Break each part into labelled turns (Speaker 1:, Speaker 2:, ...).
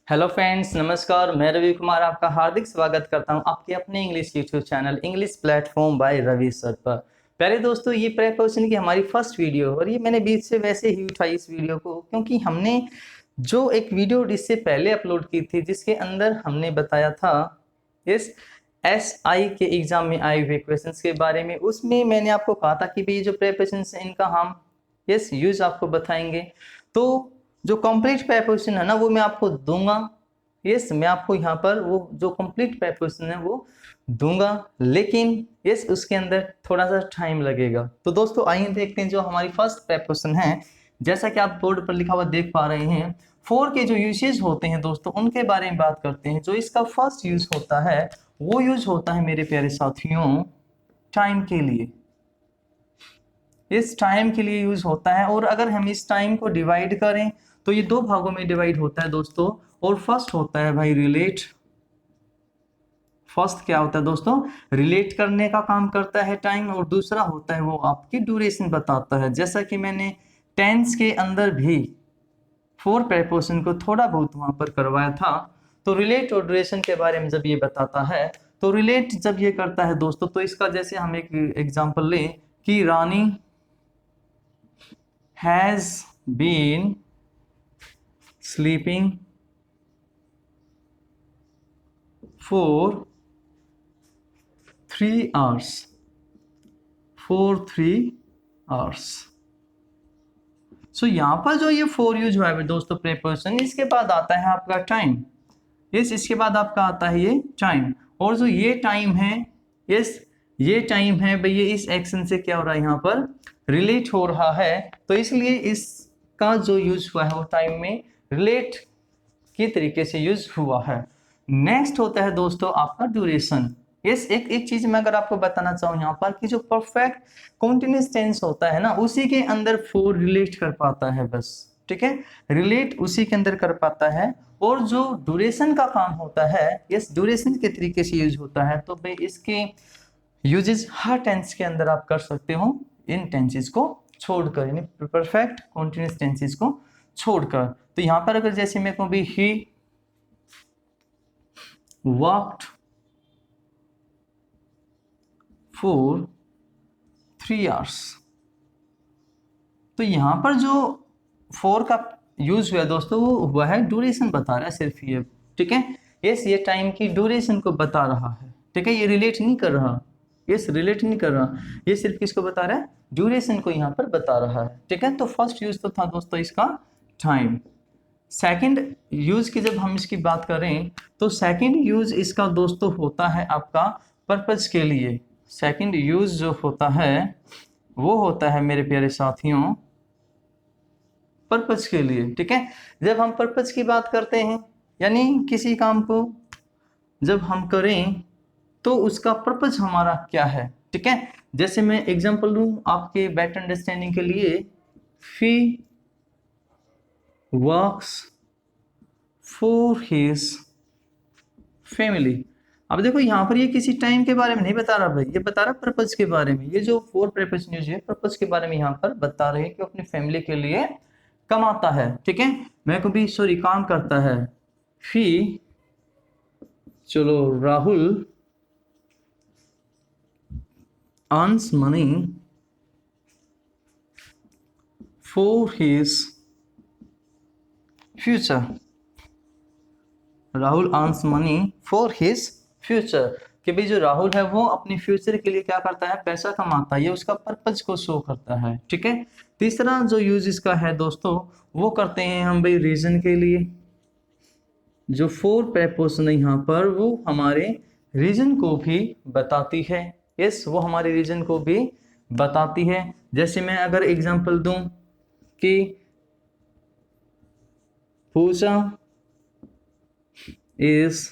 Speaker 1: Hello friends, नमस्कार। मैं रवि कुमार आपका हार्दिक स्वागत करता हूं आपके अपने English YouTube channel English platform by Ravi sir पर। प्यारे दोस्तों, ये प्रेपोजिशन की हमारी फर्स्ट वीडियो और ये मैंने बीच से वैसे ही उठाई इस वीडियो को क्योंकि हमने जो एक वीडियो इससे पहले अपलोड की थी जिसके अंदर हमने बताया था इस SI के एग्जाम में आए हुए क्वेश्चंस के बारे में। उसमें मैंने आपको कहा था कि भाई जो प्रेपोजिशंस हैं इनका हम यूज आपको बताएंगे। तो जो कंप्लीट प्रेपोजिशन है ना वो मैं आपको दूंगा। मैं आपको यहाँ पर वो जो कंप्लीट प्रेपोजिशन है वो दूंगा, लेकिन उसके अंदर थोड़ा सा टाइम लगेगा। तो दोस्तों आइए देखते हैं जो हमारी फर्स्ट प्रेपोजिशन है। जैसा कि आप बोर्ड पर लिखा हुआ देख पा रहे हैं, फोर के जो यूसेज होते हैं दोस्तों उनके बारे में बात करते हैं। जो इसका फर्स्ट यूज होता है वो यूज होता है मेरे प्यारे साथियों टाइम के लिए। इस टाइम के लिए यूज होता है और अगर हम इस टाइम को डिवाइड करें तो ये दो भागों में डिवाइड होता है दोस्तों। और फर्स्ट होता है भाई रिलेट। फर्स्ट क्या होता है दोस्तों? रिलेट करने का काम करता है टाइम, और दूसरा होता है वो आपकी ड्यूरेशन बताता है। जैसा कि मैंने टेंस के अंदर भी फोर प्रेपोजिशन को थोड़ा बहुत वहां पर करवाया था। तो रिलेट और ड्यूरेशन के बारे में जब ये बताता है तो रिलेट जब ये करता है दोस्तों तो इसका जैसे हम एक एग्जांपल लें कि रानी has been sleeping for 3 hours. For 3 hours. यहाँ पर जो ये फोर यूज हुआ है दोस्तों प्रेपोजिशन, इसके बाद आता है आपका टाइम। इसके बाद आपका आता है ये टाइम, और जो ये टाइम है ये टाइम है भैया इस एक्शन से क्या हो रहा है यहाँ पर रिलेट हो रहा है। तो इसलिए इसका जो यूज हुआ है वो टाइम में रिलेट के तरीके से यूज हुआ है। नेक्स्ट होता है दोस्तों आपका ड्यूरेशन। एक चीज मैं अगर आपको बताना चाहूँ यहाँ पर कि जो परफेक्ट कॉन्टिन्यूअस टेंस होता है ना उसी के अंदर फोर रिलेट कर पाता है बस। ठीक है, रिलेट उसी के अंदर कर पाता है। और जो ड्यूरेशन का काम होता है ड्यूरेशन के तरीके से यूज होता है। तो भाई इसके यूजेस हर टेंस के अंदर आप कर सकते हो, इन टेंसेस को छोड़कर, यानी परफेक्ट कॉन्टिन्यूअस टेंसेस को छोड़कर। तो यहां पर अगर जैसे मैं कहूं भी ही वॉक्ड फॉर 3 hours, तो यहां पर जो फोर का यूज हुआ दोस्तों वो हुआ है ड्यूरेशन बता रहा है सिर्फ ये। ठीक है, ये टाइम की ड्यूरेशन को बता रहा है। ठीक है, ये रिलेट नहीं कर रहा, रिलेट नहीं कर रहा, ये सिर्फ किसको बता रहा है? ड्यूरेशन को यहाँ पर बता रहा है। ठीक है, तो फर्स्ट यूज तो था दोस्तों इसका टाइम। सेकंड यूज की जब हम इसकी बात करें तो सेकंड यूज इसका दोस्तों होता है आपका पर्पज के लिए। सेकंड यूज जो होता है वो होता है मेरे प्यारे साथियों पर्पज के लिए। ठीक है, जब हम पर्पज की बात करते हैं यानी किसी काम को जब हम करें तो उसका पर्पज हमारा क्या है। ठीक है, जैसे मैं एग्जांपल दूं आपके बेटर अंडरस्टैंडिंग के लिए, he works for his family. अब देखो यहाँ पर ये किसी टाइम के बारे में नहीं बता रहा भाई, ये बता रहा पर्पज के बारे में। ये जो फोर प्रेपोजिशन यूज है पर्पज के बारे में यहाँ पर बता रहे हैं कि अपनी फैमिली के लिए कमाता है। ठीक है, मैं कभी काम करता है। ही चलो Rahul earns money for his future. Rahul earns money for his future, कि भाई जो राहुल है वो अपने फ्यूचर के लिए क्या करता है? पैसा कमाता है। ये उसका पर्पज को शो करता है। ठीक है, तीसरा जो यूज इसका है दोस्तों वो करते हैं हम भाई रीजन के लिए। जो फोर प्रेपोजिशन है यहाँ पर वो हमारे रीजन को भी बताती है। वो हमारे रीजन को भी बताती है। जैसे मैं अगर एग्जांपल दूं कि पूजा is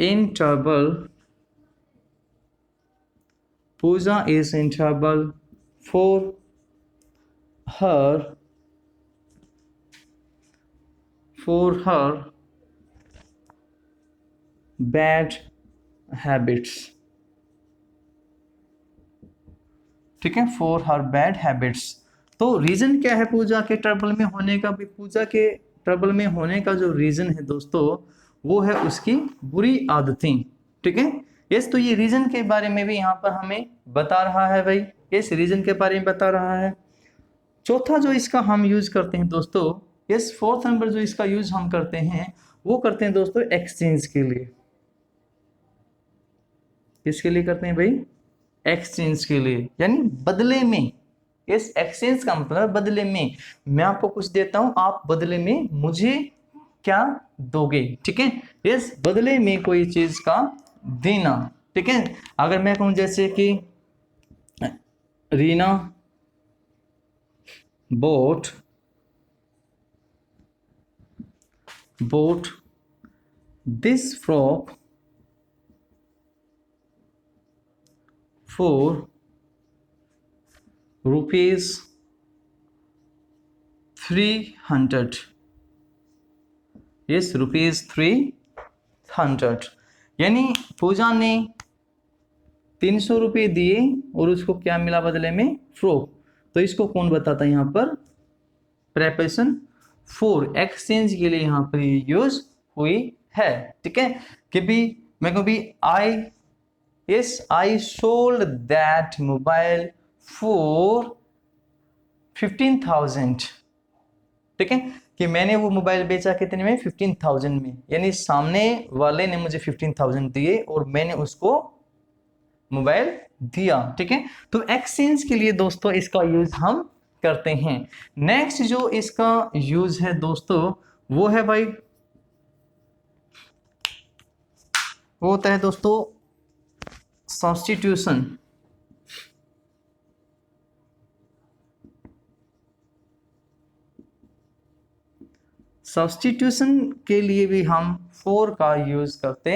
Speaker 1: in trouble. Pooja is in trouble for her bad habits. ठीक है, फॉर हर बैड हैबिट्स। तो रीजन क्या है पूजा के ट्रबल में होने का? भी पूजा के ट्रबल में होने का जो रीज़न है दोस्तों, वो है उसकी बुरी आदतें। ठीक है, यस, तो ये रीज़न के बारे में भी यहाँ पर हमें बता रहा है भाई, यस, रीज़न के बारे में बता रहा है। चौथा जो इसका हम यूज़ करते हैं दोस्तों, यस, फोर्थ नंबर जो इसका यूज़ हम करते हैं वो करते हैं दोस्तों एक्सचेंज के लिए। किसके लिए करते हैं भाई? एक्सचेंज के लिए, यानी बदले में। इस एक्सचेंज का मतलब बदले में, मैं आपको कुछ देता हूं, आप बदले में मुझे क्या दोगे। ठीक है, इस बदले में कोई चीज का देना। ठीक है, अगर मैं कहूं जैसे कि Reena boat this frock for ₹300। yes, ₹300, यानी पूजा ने 300 रुपये दिए और उसको क्या मिला बदले में? फ्रॉक। तो इसको कौन बताता है यहाँ पर? प्रेपोजिशन फॉर, एक्सचेंज के लिए यहाँ पर यूज हुई है। ठीक है, कि भी मैं कहूँ भी I sold that mobile for 15,000। ठीक है, कि मैंने वो मोबाइल बेचा कितने में? 15,000 में, यानी सामने वाले ने मुझे 15,000 दिए और मैंने उसको मोबाइल दिया। ठीक है, तो एक्सचेंज के लिए दोस्तों इसका यूज हम करते हैं। नेक्स्ट जो इसका यूज है दोस्तों, वो है भाई, वो होता है दोस्तों सब्स्टिट्यूशन। सब्स्टिट्यूशन के लिए भी हम फॉर का यूज करते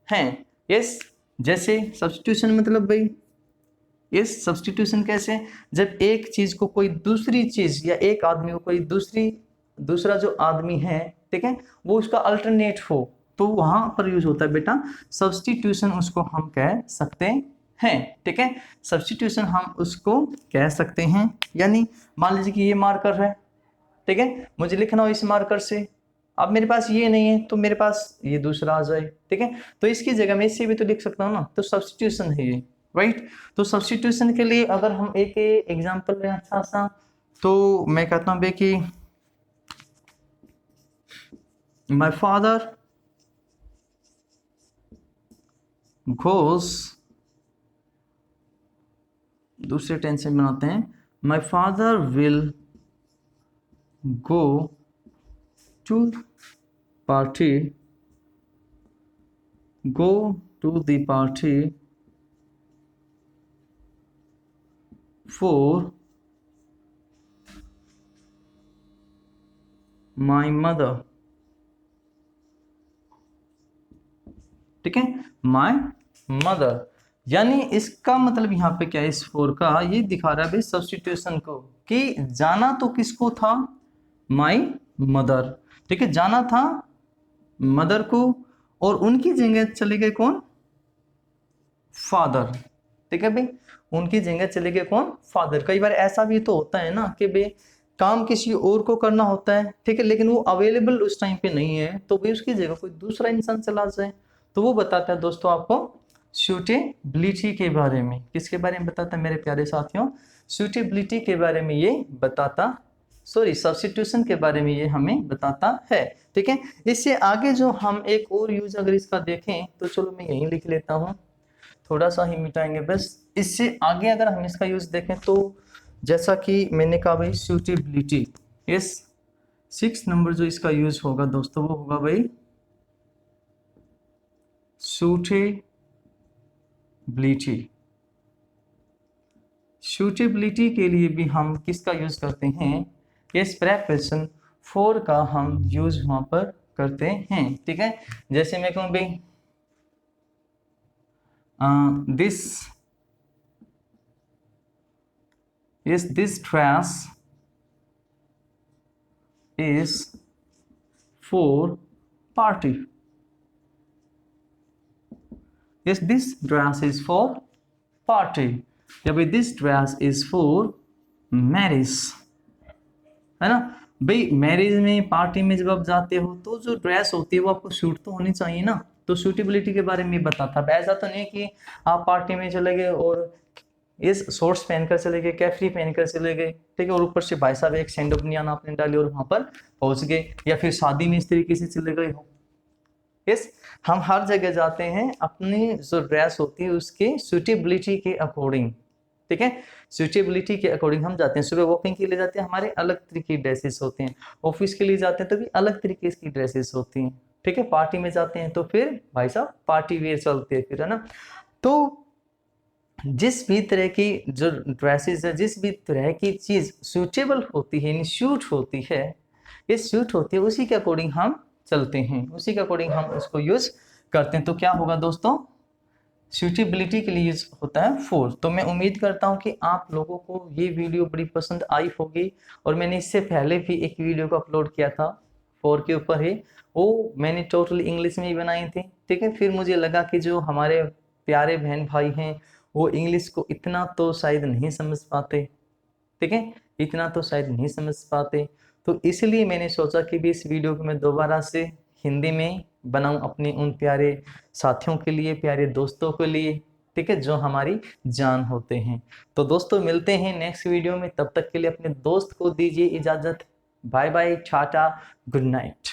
Speaker 1: हैं। यस, जैसे सब्स्टिट्यूशन मतलब भाई, यस, सब्स्टिट्यूशन कैसे? जब एक चीज को कोई दूसरी चीज, या एक आदमी को कोई दूसरा जो आदमी है, ठीक है, वो उसका अल्टरनेट हो, तो वहां पर यूज होता है बेटा सब्स्टिट्यूशन, उसको हम कह सकते हैं। ठीक है, सब्स्टिट्यूशन हम उसको कह सकते हैं। यानी मान लीजिए कि ये मार्कर है, ठीक है, मुझे लिखना हो इस मार्कर से, अब मेरे पास ये नहीं है तो मेरे पास ये दूसरा आ जाए। ठीक है, तो इसकी जगह मैं इससे भी तो लिख सकता हूँ ना, तो सब्स्टिट्यूशन है ये, राइट। तो सब्स्टिट्यूशन के लिए अगर हम एक एग्जांपल लें अच्छा सा, तो मैं कहता हूँ कि माय फादर गोस, दूसरे टेंस में बनाते हैं, my father will go to the party for my mother। ठीक है, my mother, यानी इसका मतलब यहाँ पे क्या है? इस फोर का ये दिखा रहा है भाई सब्स्टिट्यूशन को, कि जाना तो किसको था? my mother। ठीक है, जाना था मदर को और उनकी जगह चले गए कौन? फादर। ठीक है भाई, उनकी जगह चले गए कौन? फादर। कई बार ऐसा भी तो होता है ना कि भाई काम किसी और को करना होता है, ठीक है, लेकिन वो अवेलेबल उस टाइम पे नहीं है, तो भाई उसकी जगह कोई दूसरा इंसान चला जाए, तो वो बताता है दोस्तों आपको सूटेबिलिटी के बारे में। किसके बारे में बताता है मेरे प्यारे साथियों? सूटेबिलिटी के बारे में ये बताता, सॉरी, सब्स्टिट्यूशन के बारे में ये हमें बताता है। ठीक है, इससे आगे जो हम एक और यूज अगर इसका देखें, तो चलो मैं यहीं लिख लेता हूँ, थोड़ा सा ही मिटाएंगे बस। इससे आगे अगर हम इसका यूज देखें, तो जैसा कि मैंने कहा भाई सूटेबिलिटी, यस, 6 नंबर जो इसका यूज होगा दोस्तों, वो होगा भाई सूटेबिलिटी। सूटेबिलिटी के लिए भी हम किसका यूज करते हैं? यस, प्रेपोजिशन फॉर का हम यूज वहां पर करते हैं। ठीक है, जैसे मैं कहूँ भाई this dress is for party। yes, this dress is for party, या भाई this dress is for marriage, है ना। भाई मैरिज में पार्टी में जब आप जाते हो तो जो ड्रेस होती है वो आपको सूट तो होनी चाहिए ना। तो सूटेबिलिटी के बारे में बताता था। ऐसा तो नहीं कि आप पार्टी में चले गए और इस शॉर्ट्स पहनकर चले गए, कैफ्री पहनकर चले गए, ठीक है, और ऊपर से भाई साहब एक सैंडो बनियान आपने डाली और वहां पर पहुंच गए, या फिर शादी में इस तरीके से चले गए हो। यस, हम हर जगह जाते हैं अपनी जो ड्रेस होती है उसके सूटेबिलिटी के अकॉर्डिंग, ठीक है, सूटेबिलिटी के अकॉर्डिंग हम जाते हैं। सुबह वॉकिंग के लिए जाते हैं, हमारे अलग तरीके की ड्रेसेस होते हैं। ऑफिस के लिए जाते हैं तो भी अलग तरीके की ड्रेसेस होती हैं, ठीक है। पार्टी में जाते हैं तो फिर भाई साहब पार्टी वेयर चलते हैं फिर, है ना। तो जिस भी तरह की जो ड्रेसेस है, जिस भी तरह की चीज सूटेबल होती है, यानी सूट होती है, ये सूट होती है, उसी के अकॉर्डिंग हम चलते हैं, उसी के अकॉर्डिंग हम उसको यूज करते हैं। तो क्या होगा दोस्तों, सूटेबिलिटी के लिए यूज होता है फोर। तो मैं उम्मीद करता हूँ कि आप लोगों को ये वीडियो बड़ी पसंद आई होगी। और मैंने इससे पहले भी एक वीडियो को अपलोड किया था फोर के ऊपर ही, वो मैंने टोटली इंग्लिश में ही बनाई थी, ठीक है। फिर मुझे लगा कि जो हमारे प्यारे बहन भाई हैं वो इंग्लिश को इतना तो शायद नहीं समझ पाते, ठीक है, इतना तो शायद नहीं समझ पाते। तो इसलिए मैंने सोचा कि भी इस वीडियो को मैं दोबारा से हिंदी में बनाऊं अपने उन प्यारे साथियों के लिए, प्यारे दोस्तों के लिए, ठीक है, जो हमारी जान होते हैं। तो दोस्तों मिलते हैं नेक्स्ट वीडियो में, तब तक के लिए अपने दोस्त को दीजिए इजाज़त। Bye bye, tata, good night.